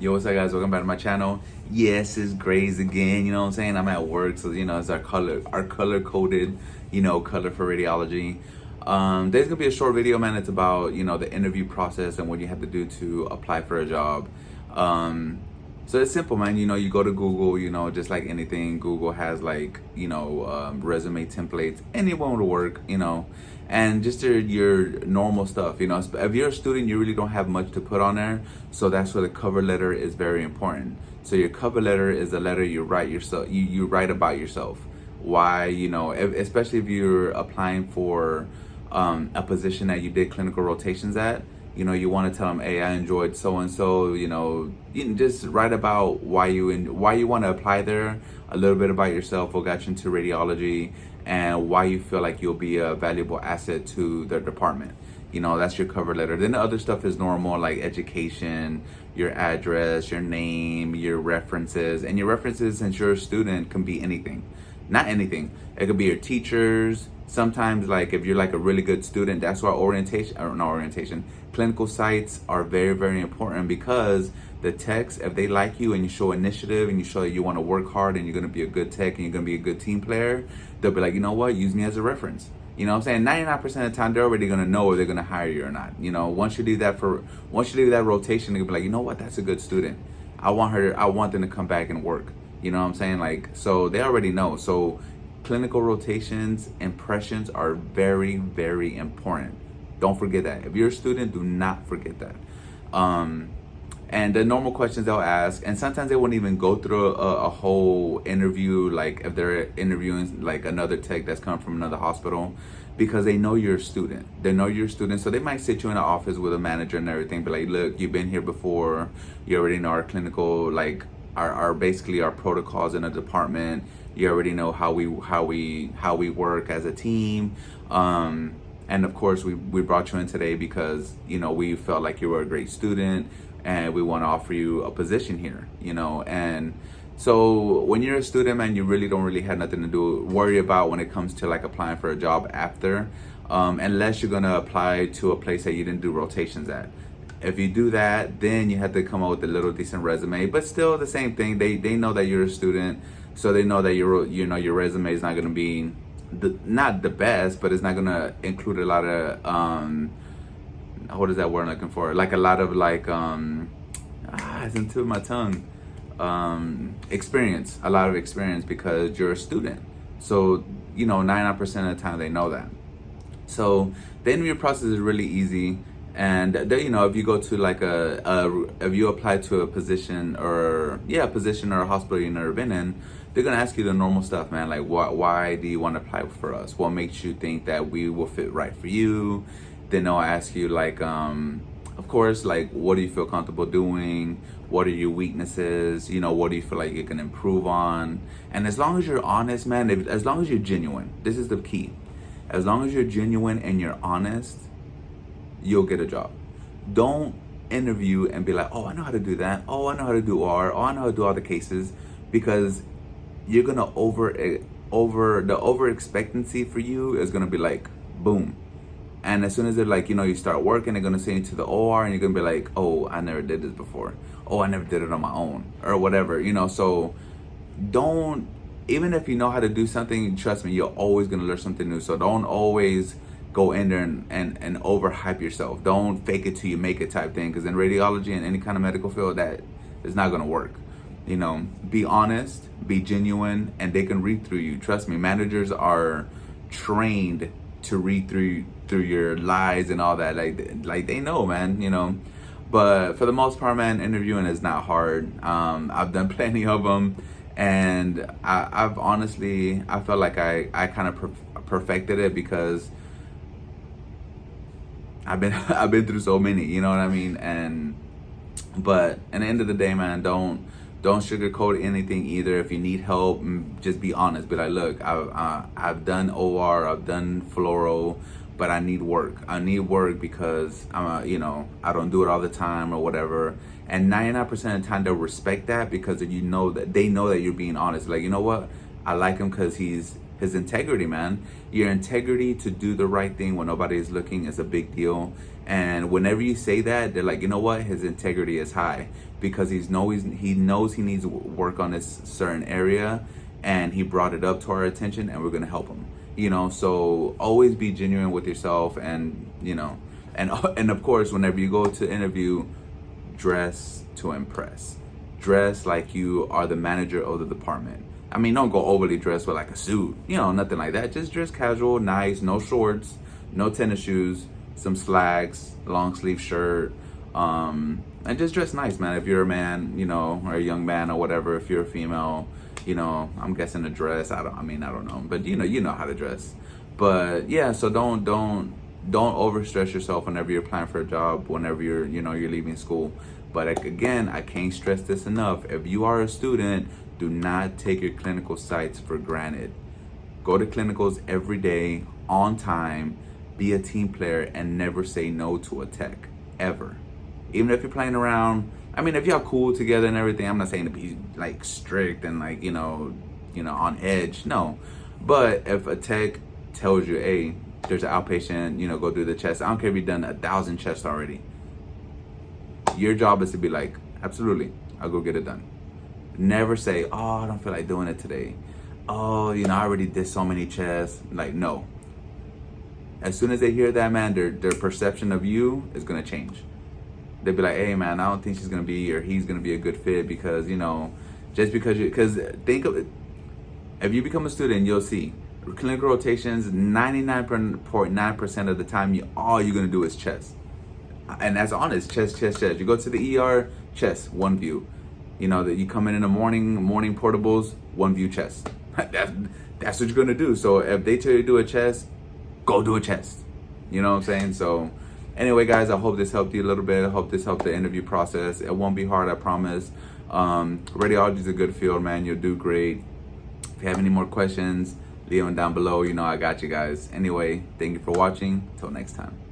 Yo, what's up, guys? Welcome back to my channel. Yes, it's Grays again. You know what I'm saying? I'm at work, so it's our color coded, color for radiology. There's gonna be a short video, man. It's about the interview process and what you have to do to apply for a job. So it's simple, man. You go to Google. Just like anything, Google has like resume templates. Anyone would work. And just your normal stuff. If you're a student, you really don't have much to put on there. So that's where the cover letter is very important. So your cover letter is a letter you write yourself. You write about yourself. Why, especially if you're applying for a position that you did clinical rotations at. You want to tell them, hey, I enjoyed so and so. You can just write about why you want to apply there. A little bit about yourself, what got you into radiology, and why you feel like you'll be a valuable asset to the department. That's your cover letter. Then the other stuff is normal, like education, your address, your name, your references. And your references, since you're a student, can be anything. Not anything. It could be your teachers. Sometimes, like, if you're like a really good student, that's why clinical sites are very, very important, because the techs, if they like you and you show initiative and you show that you want to work hard and you're going to be a good tech and you're going to be a good team player, they'll be like, you know what, use me as a reference. You know what I'm saying? 99% of the time, they're already going to know if they're going to hire you or not. Once you leave that rotation, they'll be like, you know what, that's a good student. I want them to come back and work. You know what I'm saying? Like, so they already know. So clinical rotations, impressions are very, very important. Don't forget that. If you're a student, do not forget that. And the normal questions they'll ask, and sometimes they won't even go through a whole interview, like if they're interviewing like another tech that's coming from another hospital, because they know you're a student. They know you're a student, so they might sit you in an office with a manager and everything, be like, look, you've been here before, you already know our clinical, like our basically our protocols in a department. You already know how we work as a team. And of course, we brought you in today because we felt like you were a great student, and we want to offer you a position here. And so when you're a student, man, you really don't have nothing to worry about when it comes to like applying for a job after, unless you're gonna apply to a place that you didn't do rotations at. If you do that, then you have to come up with a little decent resume. But still, the same thing. They know that you're a student, so they know that your resume is not gonna be not the best, but it's not gonna include a lot of what is that word I'm looking for? Like a lot of like it's into my tongue. Experience, a lot of experience, because you're a student. So 99% of the time they know that. So the interview process is really easy. And if you go to like if you apply to a position or a hospital you've never been in, they're gonna ask you the normal stuff, man. Like, why do you want to apply for us? What makes you think that we will fit right for you? Then they'll ask you like, of course, like, what do you feel comfortable doing? What are your weaknesses? What do you feel like you can improve on? And as long as you're honest, man, as long as you're genuine, this is the key. As long as you're genuine and you're honest, you'll get a job. Don't interview and be like, oh, I know how to do that. Oh, I know how to do R. Oh, I know how to do all the cases, because you're gonna over expectancy for you is gonna be like, boom. And as soon as they're like, you start working, they're gonna send you to the OR, and you're gonna be like, oh, I never did this before. Oh, I never did it on my own, or whatever. So don't, even if you know how to do something, trust me, you're always gonna learn something new. So don't always go in there and overhype yourself. Don't fake it till you make it type thing, because in radiology and any kind of medical field, that is not gonna work. Be honest, be genuine, and they can read through you. Trust me, managers are trained to read through your lies and all that. Like they know, man. But for the most part, man, interviewing is not hard. I've done plenty of them, and I've honestly, I felt like I kind of perfected it, because I've been through so many, you know what I mean? But at the end of the day, man, don't sugarcoat anything either. If you need help, just be honest. Be like, look, I've done OR, I've done fluoro, but I need work. I need work because I don't do it all the time or whatever. And 99% of the time they'll respect that, because they know that you're being honest. Like, you know what? I like him because his integrity, man. Your integrity to do the right thing when nobody is looking is a big deal. And whenever you say that, they're like, you know what, his integrity is high, because he knows he needs to work on this certain area, and he brought it up to our attention, and we're gonna help him. So always be genuine with yourself, and and of course, whenever you go to interview, dress to impress. Dress like you are the manager of the department. I mean, don't go overly dressed with like a suit, nothing like that. Just dress casual, nice, no shorts, no tennis shoes, some slacks, long sleeve shirt, and just dress nice, man. If you're a man, or a young man or whatever, if you're a female, I'm guessing a dress. I don't know, but you know how to dress. But yeah, so don't overstress yourself whenever you're applying for a job, whenever you're leaving school. But again, I can't stress this enough. If you are a student, do not take your clinical sites for granted. Go to clinicals every day, on time, be a team player, and never say no to a tech, ever. Even if you're playing around, I mean, if y'all cool together and everything, I'm not saying to be like strict and like, on edge, no. But if a tech tells you, hey, there's an outpatient, go do the chest. I don't care if you've done 1,000 chests already. Your job is to be like, absolutely, I'll go get it done. Never say, oh, I don't feel like doing it today. Oh, I already did so many chests. Like, no. As soon as they hear that, man, their perception of you is gonna change. They'll be like, hey, man, I don't think she's gonna be or he's gonna be a good fit because, just because think of it. If you become a student, you'll see clinical rotations, 99.9% of the time, all you're gonna do is chest. And that's honest, chest. You go to the ER, chest, one view. That you come in the morning portables, one view chest. That's what you're gonna do. So if they tell you to do a chest, go do a chest. You know what I'm saying? So anyway, guys, I hope this helped you a little bit. I hope this helped the interview process. It won't be hard, I promise. Radiology is a good field, man. You'll do great. If you have any more questions, leave them down below. I got you guys. Anyway, thank you for watching. Till next time.